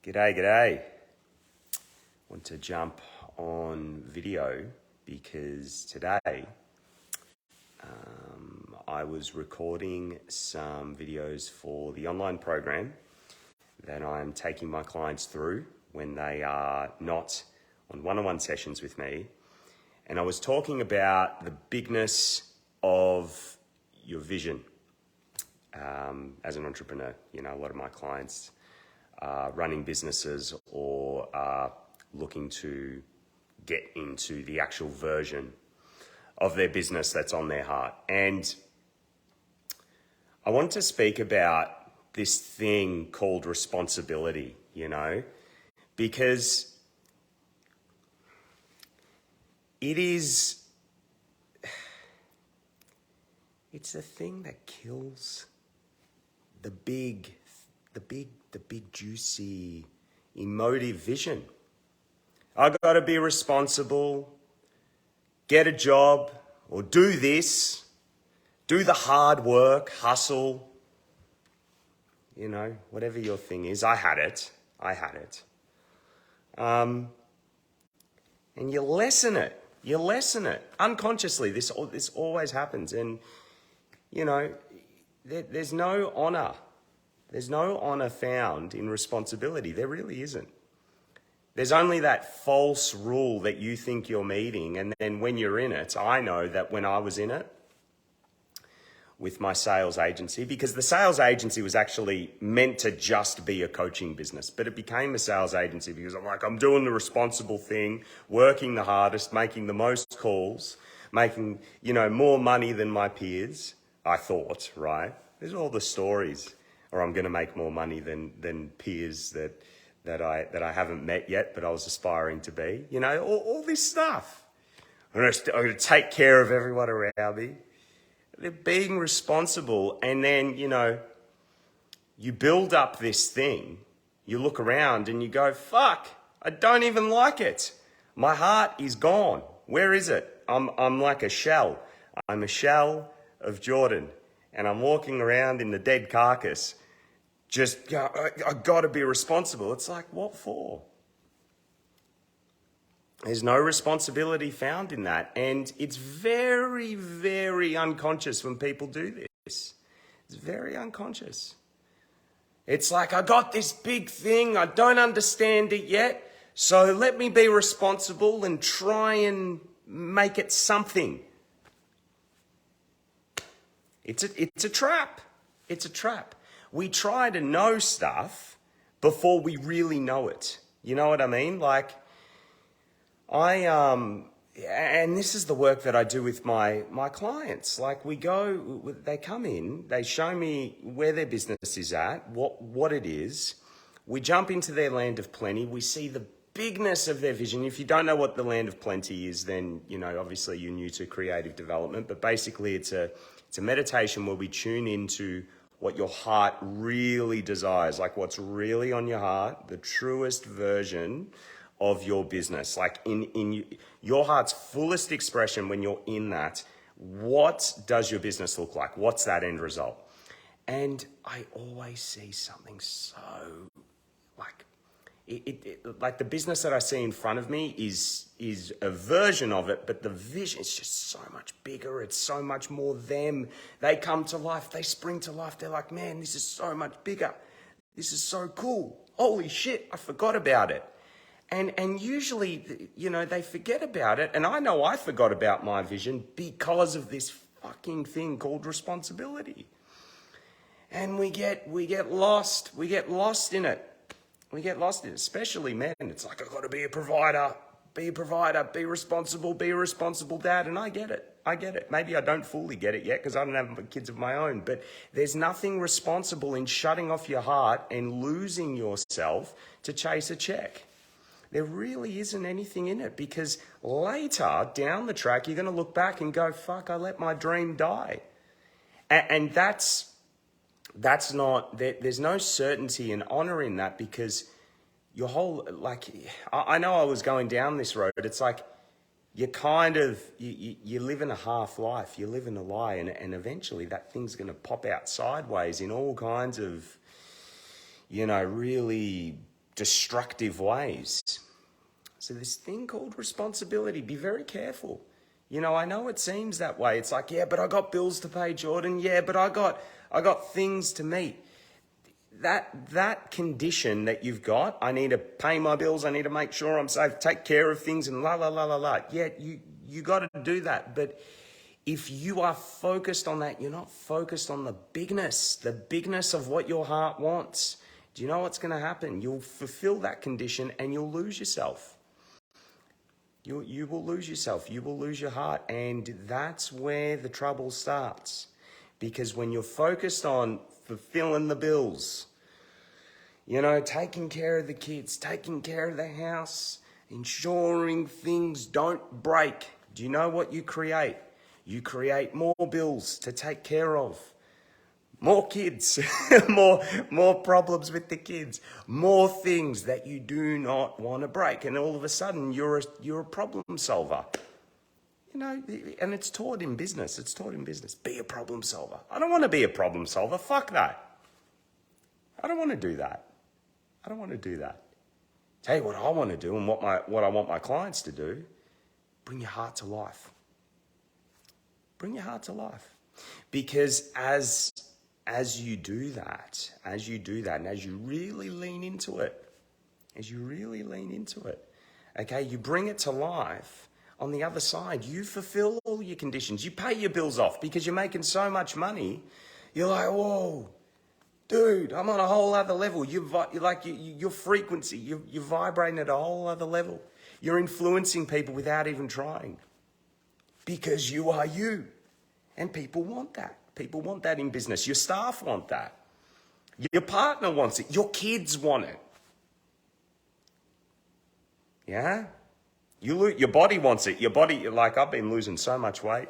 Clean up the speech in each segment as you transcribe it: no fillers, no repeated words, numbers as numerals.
G'day, g'day. Want to jump on video because today I was recording some videos for the online program that I'm taking my clients through when they are not on one-on-one sessions with me. And I was talking about the bigness of your vision as an entrepreneur. You know, a lot of my clients are running businesses or are looking to get into the actual version of their business that's on their heart. And I want to speak about this thing called responsibility, you know, because it's the thing that kills the big juicy emotive vision. I gotta be responsible, get a job, or do this, do the hard work, hustle, you know, whatever your thing is. I had it. And you lessen it. Unconsciously, this always happens. And, you know, there's no honor. There's no honor found in responsibility. There really isn't. There's only that false rule that you think you're meeting. And then when you're in it, I know that when I was in it with my sales agency, because the sales agency was actually meant to just be a coaching business, but it became a sales agency because I'm doing the responsible thing, working the hardest, making the most calls, making, you know, more money than my peers, I thought, right? There's all the stories, or I'm going to make more money than peers that I haven't met yet, but I was aspiring to be. You know, all this stuff. I'm going to take care of everyone around me. They're being responsible, and then, you know, you build up this thing. You look around and you go, fuck, I don't even like it. My heart is gone. Where is it? I'm like a shell. I'm a shell of Jordan, and I'm walking around in the dead carcass. Just, I got to be responsible. It's like, what for? There's no responsibility found in that. And it's very, very unconscious when people do this. It's very unconscious. It's like, I got this big thing. I don't understand it yet. So let me be responsible and try and make it something. It's a trap. It's a trap. We try to know stuff before we really know it. You know what I mean? Like, and this is the work that I do with my clients. Like, they come in, they show me where their business is at, what it is. We jump into their land of plenty. We see the bigness of their vision. If you don't know what the land of plenty is, then, you know, obviously you're new to creative development, but basically it's a meditation where we tune into what your heart really desires, like what's really on your heart, the truest version of your business, like in your heart's fullest expression. When you're in that, what does your business look like? What's that end result? And I always see something so like like the business that I see in front of me is a version of it, but the vision is just so much bigger. It's so much more them. They come to life. They spring to life. They're like, man, this is so much bigger. This is so cool. Holy shit, I forgot about it. And usually, you know, they forget about it. And I know I forgot about my vision because of this fucking thing called responsibility. And we get lost. We get lost in it. Especially men. It's like, I've got to be a provider, be a responsible dad. And I get it. Maybe I don't fully get it yet because I don't have kids of my own. But there's nothing responsible in shutting off your heart and losing yourself to chase a check. There really isn't anything in it, because later down the track, you're going to look back and go, fuck, I let my dream die. And that's not, there's no certainty and honor in that, because your whole, like, I know I was going down this road. It's like, you kind of, you live in a half life, you live in a lie, and eventually that thing's going to pop out sideways in all kinds of, you know, really destructive ways. So this thing called responsibility, be very careful. You know, I know it seems that way. It's like, yeah, but I got bills to pay, Jordan. Yeah, but I got things to meet. That condition that you've got, I need to pay my bills, I need to make sure I'm safe, take care of things, and la la la la la. Yeah, you got to do that. But if you are focused on that, you're not focused on the bigness of what your heart wants. Do you know what's going to happen? You'll fulfill that condition and you'll lose yourself. You will lose yourself. You will lose your heart. And that's where the trouble starts. Because when you're focused on fulfilling the bills, you know, taking care of the kids, taking care of the house, ensuring things don't break. Do you know what you create? You create more bills to take care of, more kids, more problems with the kids, more things that you do not want to break. And all of a sudden, you're a problem solver. You know, and it's taught in business. It's taught in business. Be a problem solver. I don't want to be a problem solver. Fuck that. I don't want to do that. I don't want to do that. Tell you what I want to do and what I want my clients to do. Bring your heart to life. Bring your heart to life. Because as you do that, and as you really lean into it, okay, you bring it to life, on the other side, you fulfill all your conditions. You pay your bills off because you're making so much money. You're like, whoa, dude, I'm on a whole other level. Your frequency, you're vibrating at a whole other level. You're influencing people without even trying. Because you are you. And people want that. People want that in business. Your staff want that. Your partner wants it. Your kids want it. Yeah? Your body wants it. Your body, like I've been losing so much weight.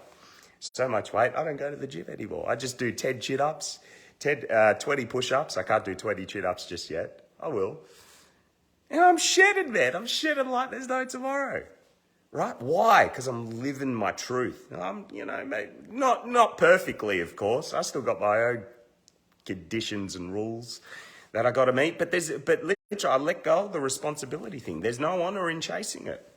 I don't go to the gym anymore. I just do 10 chin-ups, 20 push-ups. I can't do 20 chin-ups just yet. I will. And I'm shedding, man. I'm shedding like there's no tomorrow. Right? Why? Because I'm living my truth. I'm, you know, not perfectly, of course. I still got my own conditions and rules that I got to meet. But literally, I let go of the responsibility thing. There's no honor in chasing it.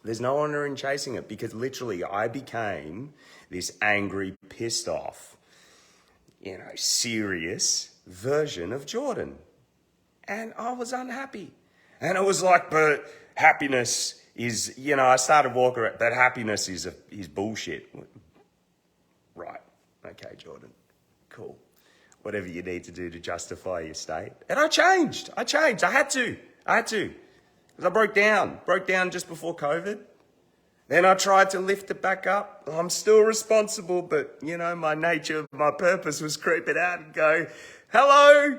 Because literally I became this angry, pissed off, you know, serious version of Jordan. And I was unhappy. And it was like, but happiness is, you know, I started walking around, that happiness is bullshit. Right. Okay, Jordan. Cool. Whatever you need to do to justify your state. And I changed. I had to. Because I broke down just before COVID. Then I tried to lift it back up. I'm still responsible, but, you know, my nature, my purpose was creeping out and go, hello,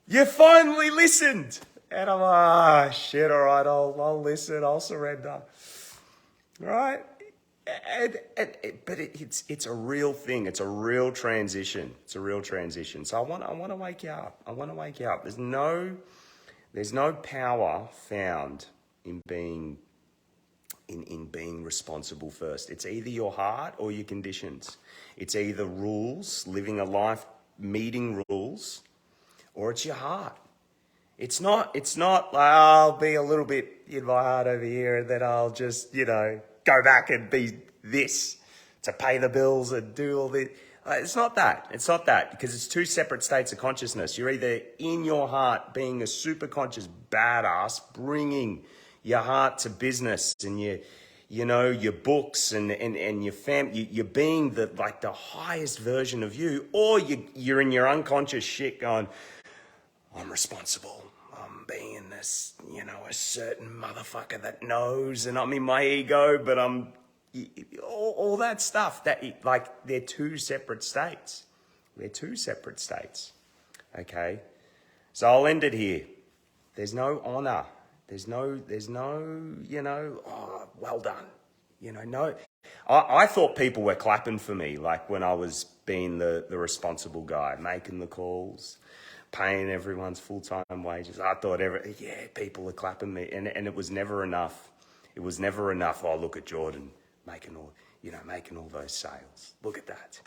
you finally listened. And I'm like, shit, all right, I'll listen, I'll surrender. Right? But it's a real thing. It's a real transition. So I want to wake you up. There's no power found in being responsible first. It's either your heart or your conditions. It's either rules, living a life meeting rules, or it's your heart. It's not like, I'll be a little bit in my heart over here and then I'll just, you know, go back and be this to pay the bills and do all this. It's not that because it's two separate states of consciousness. You're either in your heart being a super conscious badass, bringing your heart to business and your books and your family, you're being the highest version of you, or you're in your unconscious shit going, I'm responsible. I'm being this, you know, a certain motherfucker that knows, and I'm in my ego, but I'm all that stuff. They're two separate states. Okay, so I'll end it here. There's no honor. There's no, you know, oh, well done. You know, no. I thought people were clapping for me, like when I was being the responsible guy, making the calls, paying everyone's full-time wages. I thought, people are clapping me. And it was never enough. It was never enough. Oh, look at Jordan making all those sales. Look at that.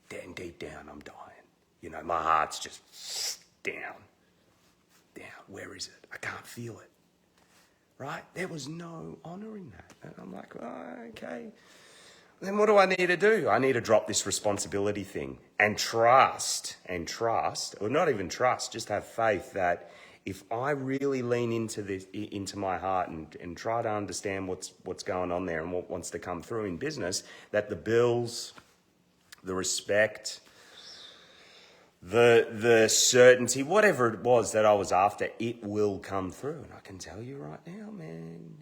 Then deep down, I'm dying. You know, my heart's just down. where is it? I can't feel it, right? There was no honor in that. And I'm like, oh, okay. Then what do I need to do? I need to drop this responsibility thing and trust, or not even trust, just have faith that if I really lean into this, into my heart and try to understand what's going on there and what wants to come through in business, that the bills, the respect, the certainty, whatever it was that I was after, it will come through. And I can tell you right now, man,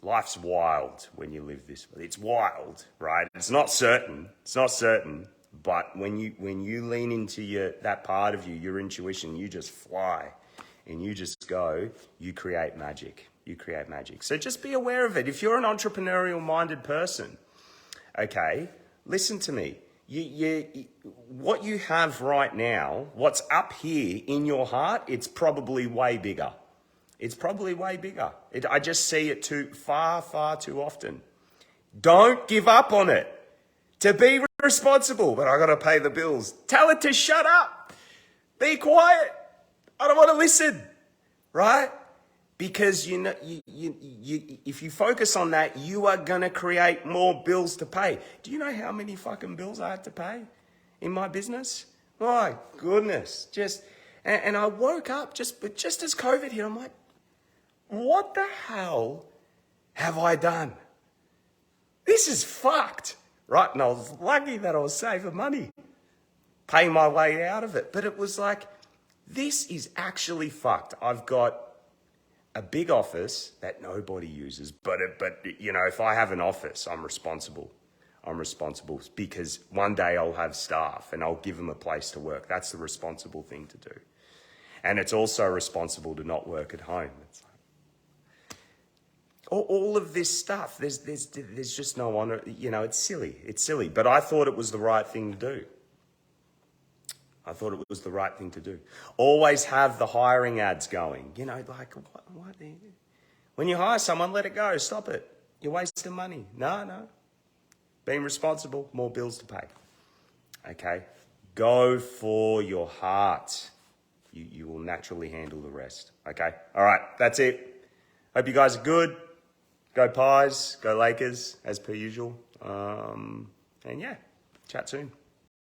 life's wild when you live this way. It's wild, right? It's not certain. But when you lean into that part of you, your intuition, you just fly and you just go, you create magic. So just be aware of it. If you're an entrepreneurial minded person, okay, listen to me. What you have right now, what's up here in your heart, it's probably way bigger. I just see it far too often. Don't give up on it. To be responsible, but I got to pay the bills. Tell it to shut up. Be quiet. I don't want to listen, right? Because if you focus on that, you are going to create more bills to pay. Do you know how many fucking bills I had to pay in my business? My goodness. And I woke up just as COVID hit, I'm like, what the hell have I done? This is fucked, right? And I was lucky that I was saving money, paying my way out of it. But it was like, this is actually fucked. I've got a big office that nobody uses, but if I have an office, I'm responsible because one day I'll have staff and I'll give them a place to work. That's the responsible thing to do. And it's also responsible to not work at home. It's like, all of this stuff, there's just no honor. It's silly. But I thought it was the right thing to do. Always have the hiring ads going. Like, what? When you hire someone, let it go. Stop it. You're wasting money. No. Being responsible, more bills to pay. Okay? Go for your heart. You will naturally handle the rest. Okay? All right, that's it. Hope you guys are good. Go Pies, go Lakers, as per usual. And yeah, chat soon.